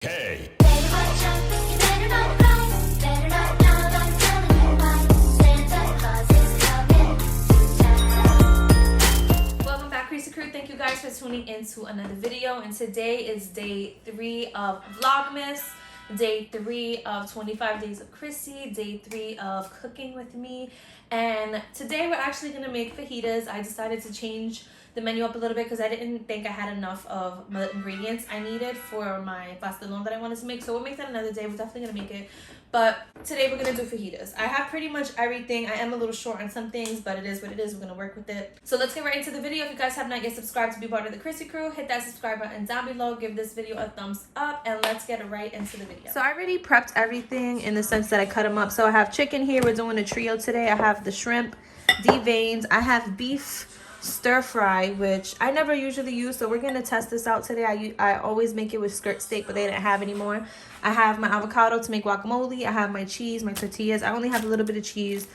Hey. Welcome back, CHRISSY CREW. Thank you guys for tuning into another video. And today is day 3 of Vlogmas, day 3 of 25 days of Chrissy, day 3 of cooking with me. And today we're actually gonna make fajitas. I decided to change the menu up a little bit because I didn't think I had enough of the ingredients I needed for my pastelón that I wanted to make. So we'll make that another day. We're definitely gonna make it. But today we're gonna do fajitas. I have pretty much everything. I am a little short on some things, but it is what it is. We're gonna work with it. So let's get right into the video. If you guys have not yet subscribed to be part of the CHRISSY CREW, hit that subscribe button down below. Give this video a thumbs up, and let's get right into the video. So I already prepped everything in the sense that I cut them up. So I have chicken here. We're doing a trio today. I have the shrimp de-veined. I have beef stir fry, which I never usually use, so we're gonna test this out today. I always make it with skirt steak, but they didn't have anymore. I have my avocado to make guacamole. I have my cheese, my tortillas. I only have a little bit of cheese,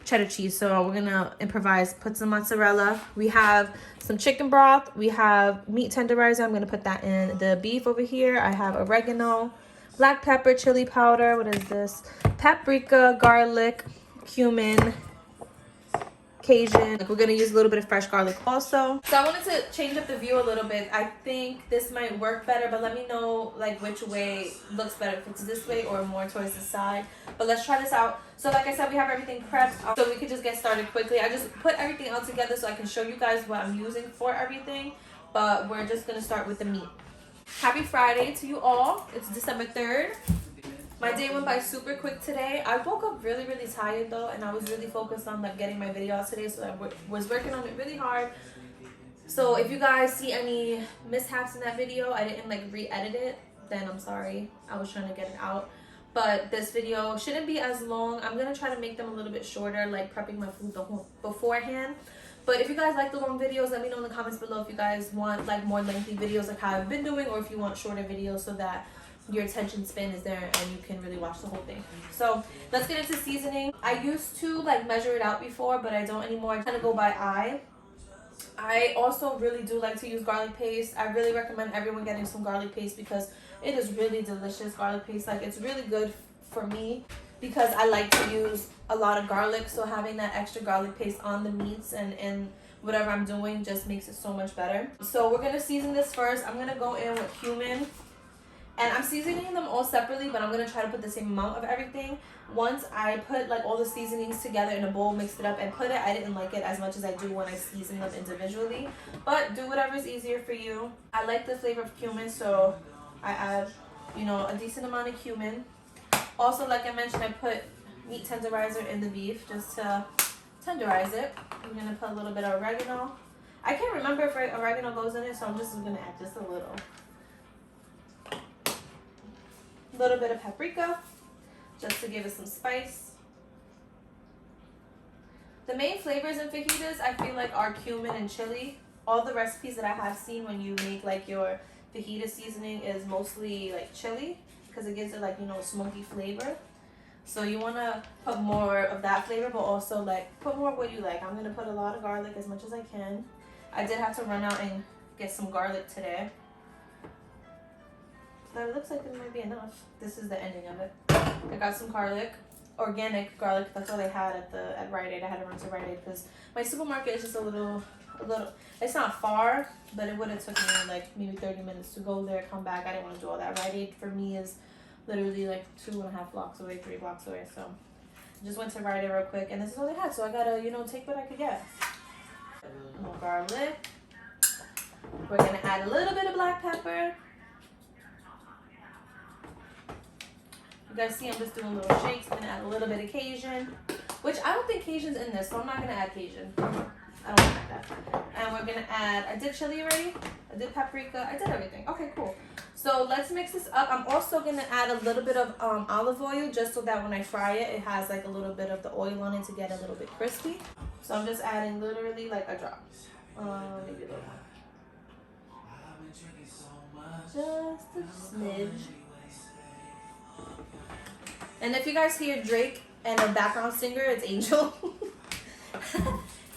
cheddar cheese, so we're gonna improvise. Put some mozzarella. We have some chicken broth. We have meat tenderizer. I'm gonna put that in the beef over here. I have oregano, black pepper, chili powder. What is this? Paprika, garlic, cumin, Cajun. We're gonna use a little bit of fresh garlic also. So I wanted to change up the view a little bit. I think this might work better, but let me know like which way looks better, if it's this way or more towards the side. But let's try this out. So like I said, we have everything prepped, so we could just get started quickly. I just put everything out together so I can show you guys what I'm using for everything, but we're just gonna start with the meat. Happy Friday to you all. It's December 3rd. My day went by super quick today. I woke up really tired though, and I was really focused on like getting my video out today, so I was working on it really hard. So if you guys see any mishaps in that video, I didn't like re-edit it, then I'm sorry. I was trying to get it out. But this video shouldn't be as long. I'm gonna try to make them a little bit shorter, like prepping my food beforehand. But if you guys like the long videos, let me know in the comments below if you guys want like more lengthy videos like how I've been doing, or if you want shorter videos so that your attention span is there and you can really watch the whole thing. So let's get into seasoning. I used to like measure it out before, but I don't anymore. I kind of go by eye. I also really do like to use garlic paste. I really recommend everyone getting some garlic paste because it is really delicious. Garlic paste, like, it's really good for me because I like to use a lot of garlic, so having that extra garlic paste on the meats and whatever I'm doing just makes it so much better. So we're gonna season this first. I'm gonna go in with cumin. And I'm seasoning them all separately, but I'm going to try to put the same amount of everything. Once I put like all the seasonings together in a bowl, mixed it up and put it, I didn't like it as much as I do when I season them individually. But do whatever is easier for you. I like the flavor of cumin, so I add, you know, a decent amount of cumin. Also, like I mentioned, I put meat tenderizer in the beef just to tenderize it. I'm going to put a little bit of oregano. I can't remember if oregano goes in it, so I'm just going to add just a little. Little bit of paprika just to give it some spice. The main flavors in fajitas I feel like are cumin and chili. All the recipes that I have seen when you make like your fajita seasoning is mostly like chili because it gives it like, you know, smoky flavor. So you want to put more of that flavor, but also like put more of what you like. I'm going to put a lot of garlic, as much as I can. I did have to run out and get some garlic today. But it looks like it might be enough. This is the ending of it. I got some garlic, organic garlic. That's all they had at Rite Aid. I had to run to Rite Aid because my supermarket is just a little. It's not far, but it would have took me like maybe 30 minutes to go there, come back. I didn't want to do all that. Rite Aid for me is literally like 2.5 blocks away, 3 blocks away. So I just went to Rite Aid real quick, and this is all they had. So I gotta, you know, take what I could get. More garlic. We're gonna add a little bit of black pepper. You guys see I'm just doing little shakes. I'm going to add a little bit of Cajun, which I don't think Cajun's in this, so I'm not going to add Cajun. I don't like that. And we're going to add, I did chili already. I did paprika. I did everything. Okay, cool. So let's mix this up. I'm also going to add a little bit of olive oil just so that when I fry it, it has like a little bit of the oil on it to get a little bit crispy. So I'm just adding literally like a drop. Maybe a little more. Just a smidge. And if you guys hear Drake and a background singer, it's Angel.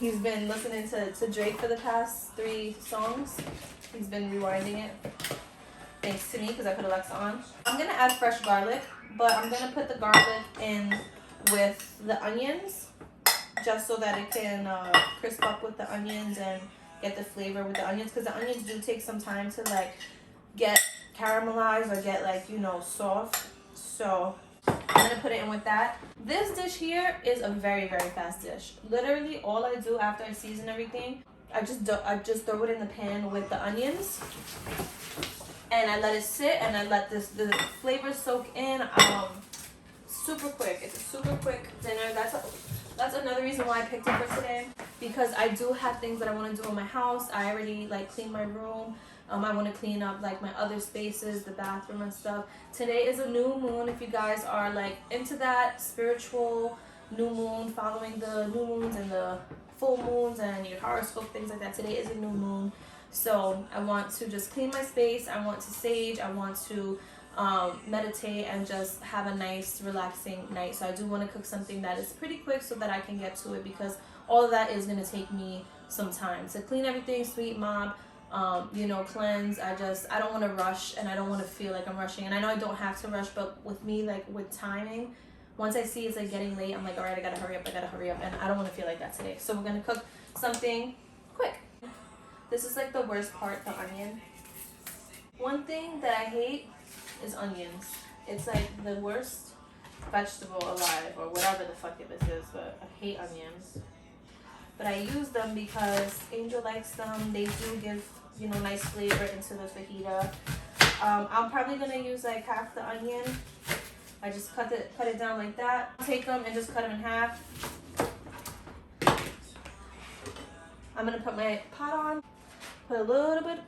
He's been listening to Drake for the past 3 songs. He's been rewinding it. thanks to me because I put Alexa on. I'm gonna add fresh garlic, but I'm gonna put the garlic in with the onions just so that it can crisp up with the onions and get the flavor with the onions, because the onions do take some time to like get caramelized or get like, you know, soft. So I'm gonna put it in with that. This dish here is a very, very fast dish. Literally all I do after I season everything, I just throw it in the pan with the onions and I let it sit and I let the flavor soak in. Super quick. It's a super quick dinner. That's another reason why I picked it for today, because I do have things that I want to do in my house. I already like cleaned my room. I want to clean up like my other spaces, the bathroom and stuff. Today is a new moon. If you guys are like into that spiritual new moon, following the new moons and the full moons and your horoscope, things like that, today is a new moon. So I want to just clean my space. I want to sage. I want to meditate and just have a nice relaxing night. So I do want to cook something that is pretty quick so that I can get to it, because all of that is going to take me some time to clean everything, sweep, mop, you know, cleanse. I don't want to rush, and I don't want to feel like I'm rushing, and I know I don't have to rush, but with me, like with timing, once I see it's like getting late, I'm like, all right, I gotta hurry up, and I don't want to feel like that today. So we're gonna cook something quick. This is like the worst part, the onion. One thing that I hate is onions. It's like the worst vegetable alive, or whatever the fuck this is, but I hate onions. But I use them because Angel likes them. They do give, you know, nice flavor into the fajita. I'm probably gonna use like half the onion. I just cut it down like that. Take them and just cut them in half. I'm gonna put my pot on. Put a little bit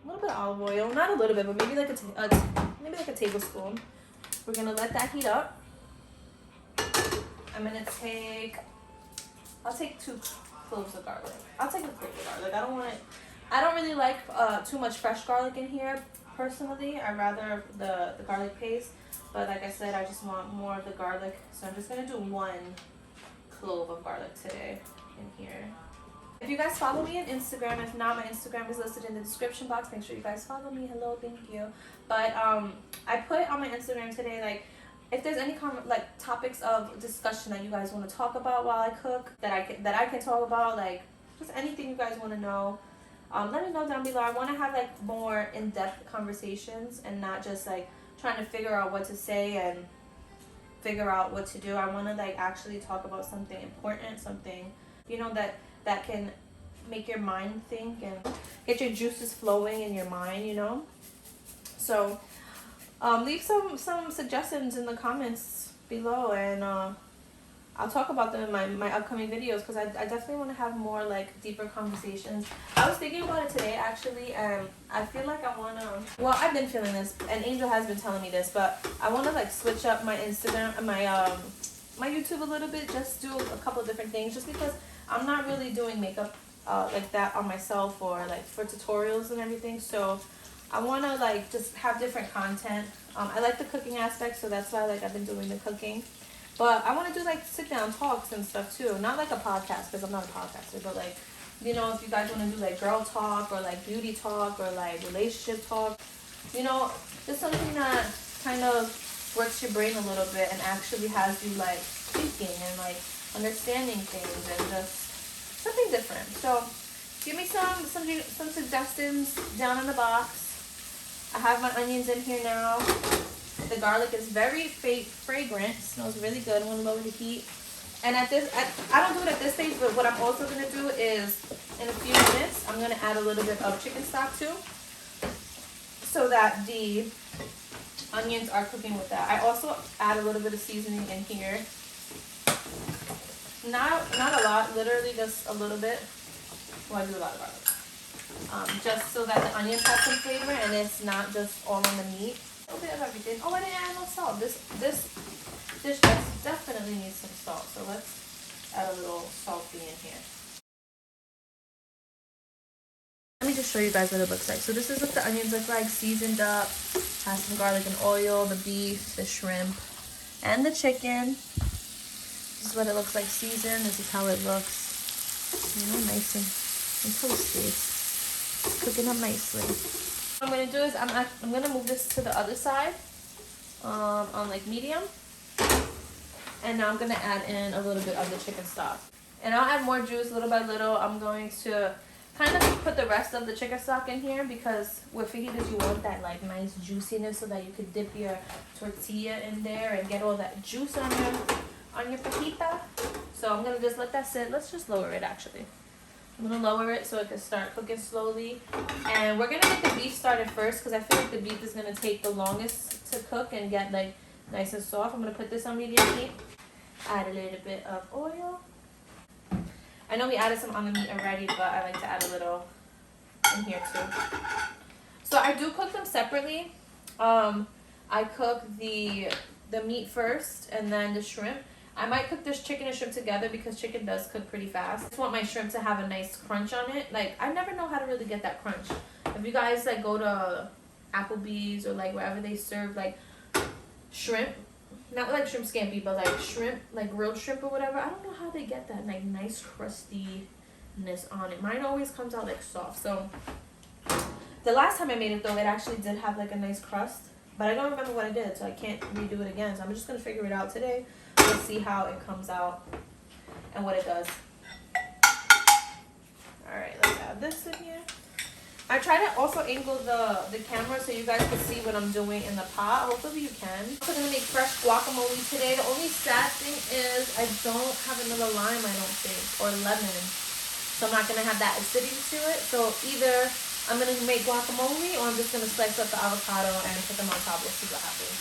of olive oil. Not a little bit, but maybe like a tablespoon. We're gonna let that heat up. I'm gonna I'll take 2 cloves of garlic. I'll take a clove of garlic. I don't really like too much fresh garlic in here personally. I rather the garlic paste, but like I said, I just want more of the garlic, so I'm just gonna do 1 clove of garlic today in here. If you guys follow me on Instagram, if not, my Instagram is listed in the description box. Make sure you guys follow me. Hello, thank you. But I put on my Instagram today, like, if there's any topics of discussion that you guys want to talk about while I cook, that I can talk about, like just anything you guys want to know, let me know down below. I want to have like more in-depth conversations and not just like trying to figure out what to say and figure out what to do. I want to like actually talk about something important, something, you know, that can make your mind think and get your juices flowing in your mind, you know. So leave some suggestions in the comments below, and I'll talk about them in my upcoming videos, because I definitely want to have more like deeper conversations. I was thinking about it today actually, and I feel like I want to, well, I've been feeling this, and Angel has been telling me this, but I want to like switch up my Instagram and my YouTube a little bit, just do a couple of different things, just because I'm not really doing makeup like that on myself, or like for tutorials and everything. So I want to like just have different content. I like the cooking aspect, so that's why like I've been doing the cooking. But I want to do like sit down talks and stuff too. Not like a podcast, because I'm not a podcaster, but like, you know, if you guys want to do like girl talk or like beauty talk or like relationship talk, you know, just something that kind of works your brain a little bit and actually has you like thinking and like understanding things, and just something different. So give me some suggestions down in the box. I have my onions in here now. The garlic is very fragrant. It smells really good. I'm gonna lower the heat. And I don't do it at this stage, but what I'm also gonna do is, in a few minutes, I'm gonna add a little bit of chicken stock too, so that the onions are cooking with that. I also add a little bit of seasoning in here. Not a lot, literally just a little bit. Well, I do a lot of garlic. Just so that the onions have some flavor and it's not just all on the meat. A little bit of everything. Oh, I didn't add no salt. This dish definitely needs some salt. So let's add a little salty in here. Let me just show you guys what it looks like. So this is what the onions look like, seasoned up. Has some garlic and oil, the beef, the shrimp, and the chicken. This is what it looks like seasoned. This is how it looks. You know, nice and toasty. It's cooking up nicely. What I'm gonna do is I'm gonna move this to the other side, on like medium, and now I'm gonna add in a little bit of the chicken stock, and I'll add more juice little by little. I'm going to kind of put the rest of the chicken stock in here because with fajitas you want that like nice juiciness so that you could dip your tortilla in there and get all that juice on your fajita. So I'm gonna just let that sit. Let's just lower it actually. I'm gonna lower it so it can start cooking slowly. And we're gonna get the beef started first because I feel like the beef is gonna take the longest to cook and get like nice and soft. I'm gonna put this on medium heat. Add a little bit of oil. I know we added some on the meat already, but I like to add a little in here too. So I do cook them separately. I cook the meat first and then the shrimp. I might cook this chicken and shrimp together because chicken does cook pretty fast. I just want my shrimp to have a nice crunch on it. Like, I never know how to really get that crunch. If you guys like go to Applebee's or like wherever they serve like shrimp, not like shrimp scampi, but like shrimp, like grilled shrimp or whatever, I don't know how they get that like nice crustiness on it. Mine always comes out like soft. So the last time I made it though, it actually did have like a nice crust, but I don't remember what I did, so I can't redo it again. So I'm just gonna figure it out today. Let's see how it comes out and what it does. Alright, let's add this in here. I try to also angle the camera so you guys can see what I'm doing in the pot. Hopefully you can. I'm also going to make fresh guacamole today. The only sad thing is I don't have another lime, I don't think, or lemon. So I'm not going to have that acidity to it. So either I'm going to make guacamole or I'm just going to slice up the avocado and put them on top. We'll see what happens.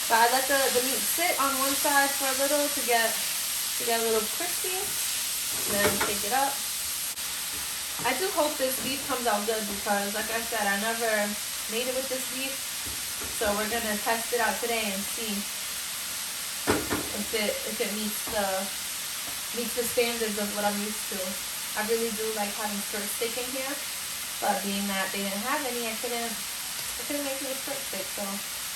But I let the meat sit on one side for a little to get a little crispy. Then take it up. I do hope this beef comes out good because, like I said, I never made it with this beef. So we're gonna test it out today and see if it meets the standards of what I'm used to. I really do like having short steak in here, but being that they didn't have any, I couldn't make it with short steak. So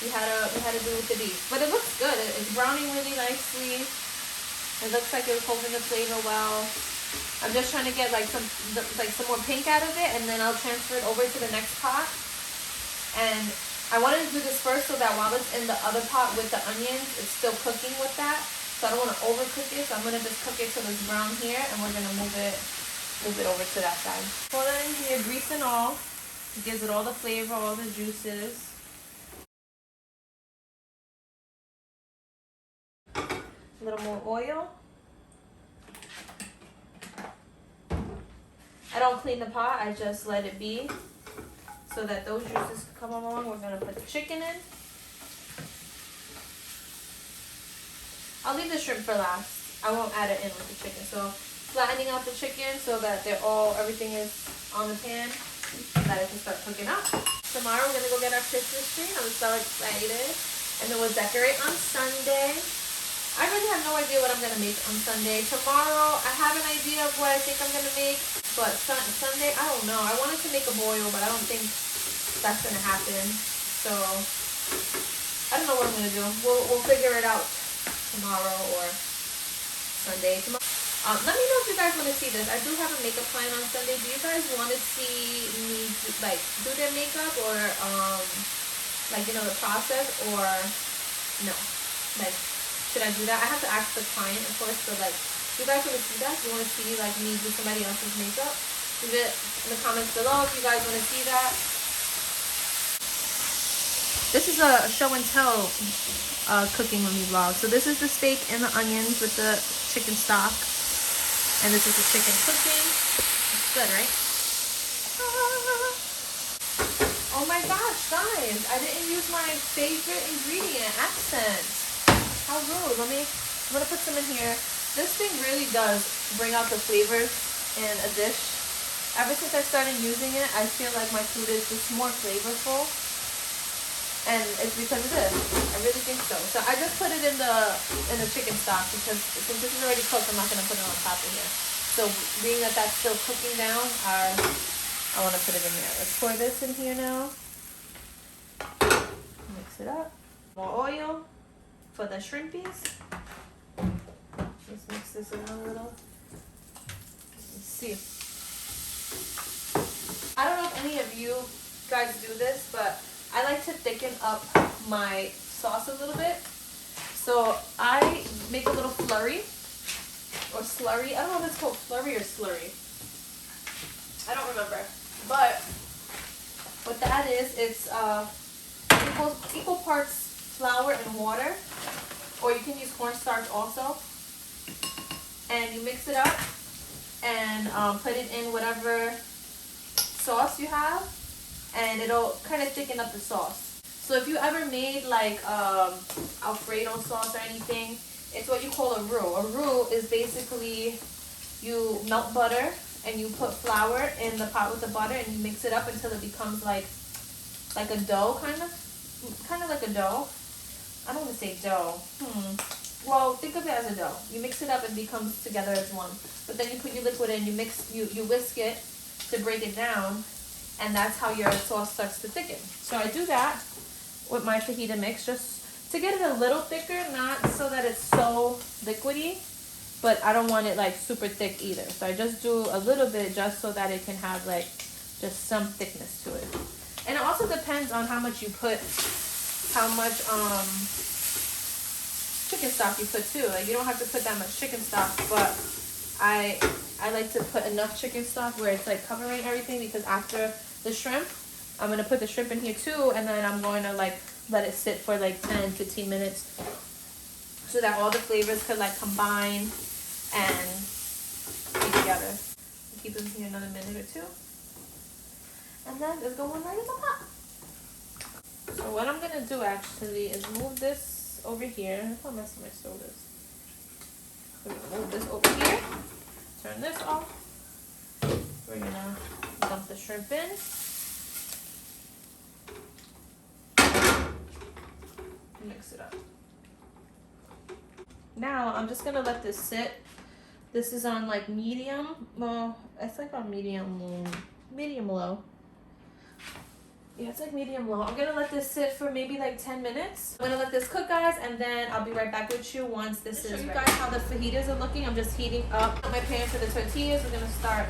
we had to do with the beef, but it looks good. It's browning really nicely. It looks like it was holding the flavor well. I'm just trying to get like some more pink out of it, and then I'll transfer it over to the next pot. And I wanted to do this first so that while it's in the other pot with the onions, it's still cooking with that. So I don't want to overcook it. So I'm gonna just cook it till it's brown here, and we're gonna move it over to that side. Pour that in here, grease and all. It gives it all the flavor, all the juices. A little more oil. I don't clean the pot, I just let it be so that those juices can come along. We're going to put the chicken in. I'll leave the shrimp for last. I won't add it in with the chicken. So flattening out the chicken so that everything is on the pan so that it can start cooking up. Tomorrow we're going to go get our Christmas tree. I'm so excited. And then we'll decorate on Sunday. I really have no idea what I'm going to make on Sunday. Tomorrow, I have an idea of what I think I'm going to make. But Sunday, I don't know. I wanted to make a boil, but I don't think that's going to happen. So, I don't know what I'm going to do. We'll figure it out tomorrow or Sunday. Let me know if you guys want to see this. I do have a makeup plan on Sunday. Do you guys want to see me, do their makeup or, the process or no? Should I do that? I have to ask the client, of course, but you guys want to see that? Do you want to see me do somebody else's makeup? Leave it in the comments below if you guys want to see that. This is a show and tell cooking with me vlog. So this is the steak and the onions with the chicken stock. And this is the chicken cooking. It's good, right? Oh my gosh, guys. I didn't use my favorite ingredient, accent. How rude. I'm gonna put some in here. This thing really does bring out the flavors in a dish. Ever since I started using it, I feel like my food is just more flavorful. And it's because of this. I really think so. So I just put it in the chicken stock because since this is already cooked, I'm not gonna put it on top of here. So being that that's still cooking down, I want to put it in here. Let's pour this in here now. Mix it up. More oil for the shrimpies. Let's mix this around a little. Let's see. I don't know if any of you guys do this, but I like to thicken up my sauce a little bit. So I make a little flurry or slurry. I don't know if it's called flurry or slurry. I don't remember. But what that is, it's equal parts flour and water, or you can use cornstarch also. And you mix it up and put it in whatever sauce you have, and it'll kind of thicken up the sauce. So if you ever made like Alfredo sauce or anything, it's what you call a roux. A roux is basically you melt butter and you put flour in the pot with the butter and you mix it up until it becomes like a dough, kind of like a dough. I don't want to say dough. Well, think of it as a dough. You mix it up and it becomes together as one. But then you put your liquid in, you whisk it to break it down, and that's how your sauce starts to thicken. So I do that with my fajita mix just to get it a little thicker, not so that it's so liquidy, but I don't want it like super thick either. So I just do a little bit just so that it can have like just some thickness to it. And it also depends on how much you put, how much chicken stock you put too. Like you don't have to put that much chicken stock, but I like to put enough chicken stock where it's like covering everything, because after the shrimp, I'm going to put the shrimp in here too, and then I'm going to like let it sit for like 10-15 minutes so that all the flavors could like combine and be together. Keep them here another minute or two, and then it's going right in the pot. So what I'm going to do actually is move this over here. How messy my stove is. We're going to move this over here. Turn this off. We're going to dump the shrimp in. Mix it up. Now I'm just going to let this sit. This is on like medium. Well, it's like on medium low. Yeah, it's like medium low. I'm gonna let this sit for maybe like 10 minutes. I'm gonna let this cook, guys, and then I'll be right back with you once this is ready. Show you guys how the fajitas are looking. I'm just heating up my pan for the tortillas. We're gonna start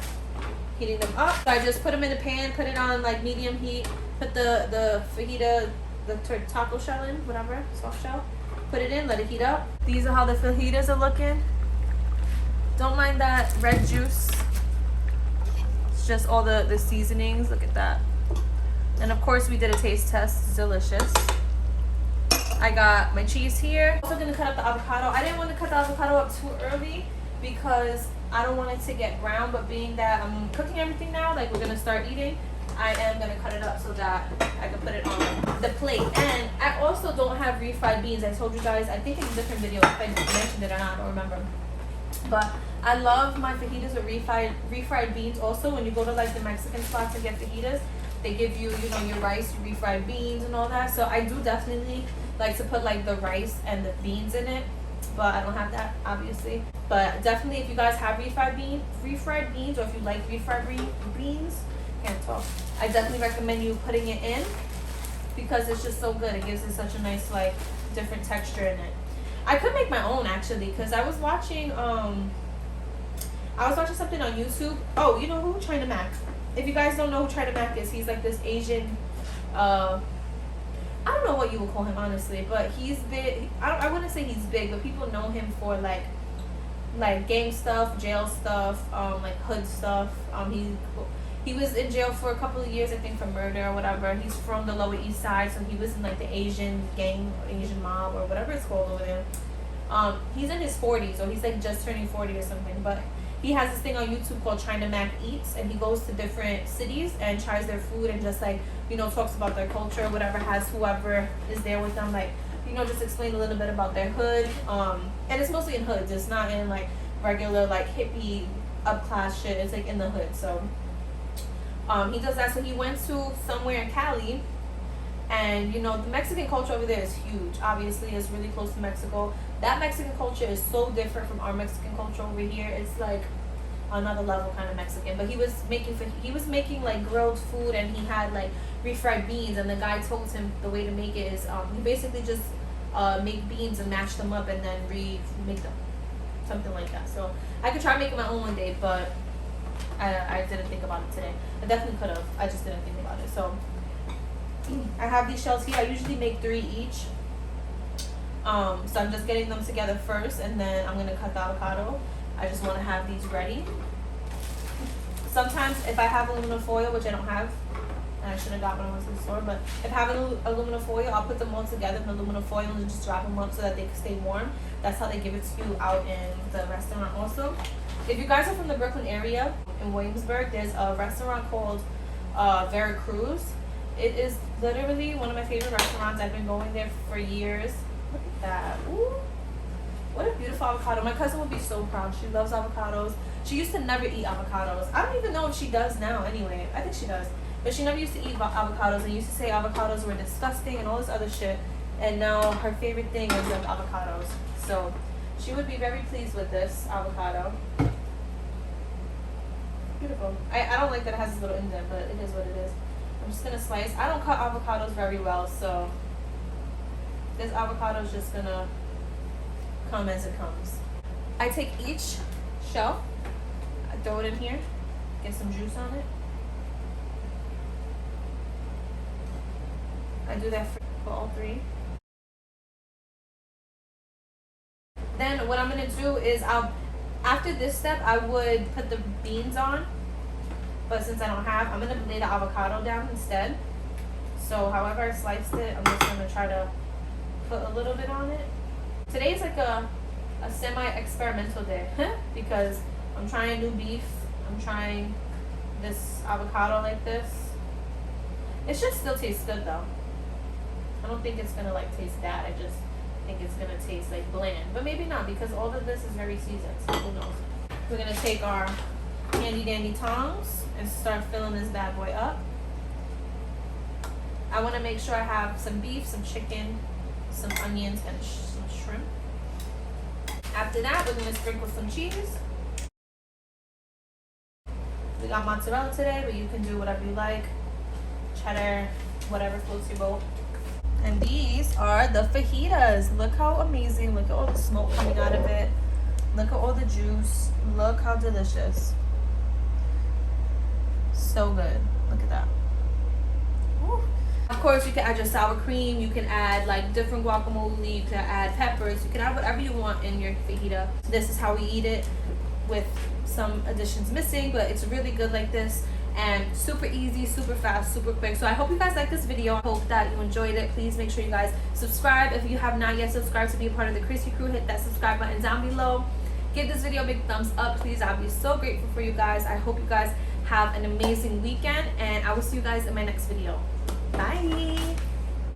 heating them up. So I just put them in the pan, put it on like medium heat, put the fajita, the taco shell in, whatever, soft shell. Put it in, let it heat up. These are how the fajitas are looking. Don't mind that red juice. It's just all the seasonings. Look at that. And of course we did a taste test. It's delicious. I got my cheese here. Also gonna cut up the avocado. I didn't want to cut the avocado up too early because I don't want it to get brown, but being that I'm cooking everything now, like we're gonna start eating, I am gonna cut it up so that I can put it on the plate. And I also don't have refried beans. I told you guys, I think in a different video if I mentioned it or not, I don't remember. But I love my fajitas with refried beans also. When you go to like the Mexican spots and get fajitas, they give you, you know, your rice, your refried beans and all that. So I do definitely like to put like the rice and the beans in it, but I don't have that obviously. But definitely if you guys have refried beans, or if you like refried beans, can't talk, I definitely recommend you putting it in because it's just so good. It gives it such a nice like different texture in it. I could make my own actually, because I was watching something on YouTube. Oh, you know who? China Mac. If you guys don't know who China Mac is, he's like this Asian, I don't know what you would call him honestly, but he's big. I wouldn't say he's big, but people know him for like gang stuff, jail stuff, like hood stuff. He was in jail for a couple of years, I think, for murder or whatever. He's from the Lower East Side, so he was in like the Asian gang, Asian mob, or whatever it's called over there. He's in his 40s, or he's like just turning 40 or something, but he has this thing on YouTube called China Mac Eats, and he goes to different cities and tries their food and just like, you know, talks about their culture, whatever, has whoever is there with them, like, you know, just explain a little bit about their hood. And it's mostly in hoods. It's not in like regular like hippie up class shit. It's like in the hood. So he does that. So he went to somewhere in Cali, and you know, the Mexican culture over there is huge. Obviously, it's really close to Mexico. That Mexican culture is so different from our Mexican culture over here. It's like another level kind of Mexican. But he was making like grilled food, and he had like refried beans, and the guy told him the way to make it is you basically just make beans and mash them up and then remake them, something like that. So I could try making my own one day, but I didn't think about it today. I definitely could have. I just didn't think about it. So I have these shells here. I usually make 3 each. So I'm just getting them together first, and then I'm gonna cut the avocado. I just want to have these ready. Sometimes if I have aluminum foil, which I don't have, and I should have got when I went to the store, but if I have aluminum foil, I'll put them all together in aluminum foil and just drop them up so that they can stay warm. That's how they give it to you out in the restaurant also. If you guys are from the Brooklyn area, in Williamsburg, there's a restaurant called CHRISSY. It is literally one of my favorite restaurants. I've been going there for years. Look at that. Ooh. What a beautiful avocado. My cousin would be so proud. She loves avocados. She used to never eat avocados. I don't even know if she does now anyway. I think she does. But she never used to eat avocados and used to say avocados were disgusting and all this other shit. And now her favorite thing is like avocados. So she would be very pleased with this avocado. Beautiful. I don't like that it has this little indent, but it is what it is. I'm just gonna slice. I don't cut avocados very well, so this avocado is just gonna come as it comes. I take each shell, I throw it in here, get some juice on it. I do that for all 3. Then what I'm gonna do is after this step, I would put the beans on, but since I don't have, I'm gonna lay the avocado down instead. So however I sliced it, I'm just gonna try to put a little bit on it. Today's like a semi-experimental day because I'm trying new beef. I'm trying this avocado like this. It should still taste good though. I don't think it's gonna like taste bad. I just think it's gonna taste like bland, but maybe not because all of this is very seasoned, so who knows. We're gonna take our handy dandy tongs and start filling this bad boy up. I want to make sure I have some beef, some chicken, some onions, and some shrimp. After that, we're gonna sprinkle some cheese. We got mozzarella today, but you can do whatever you like. Cheddar, whatever floats your boat. And these are the fajitas. Look how amazing. Look at all the smoke coming out of it. Look at all the juice. Look how delicious. So good. Look at that. Woo. Of course, you can add your sour cream. You can add like different guacamole. You can add peppers. You can add whatever you want in your fajita. This is how we eat it with some additions missing, but it's really good like this. And super easy, super fast, super quick. So I hope you guys like this video. I hope that you enjoyed it. Please make sure you guys subscribe if you have not yet subscribed to be a part of the CHRISSY crew. Hit that subscribe button down below. Give this video a big thumbs up, please. I'll be so grateful for you guys. I hope you guys have an amazing weekend, and I will see you guys in my next video. Bye.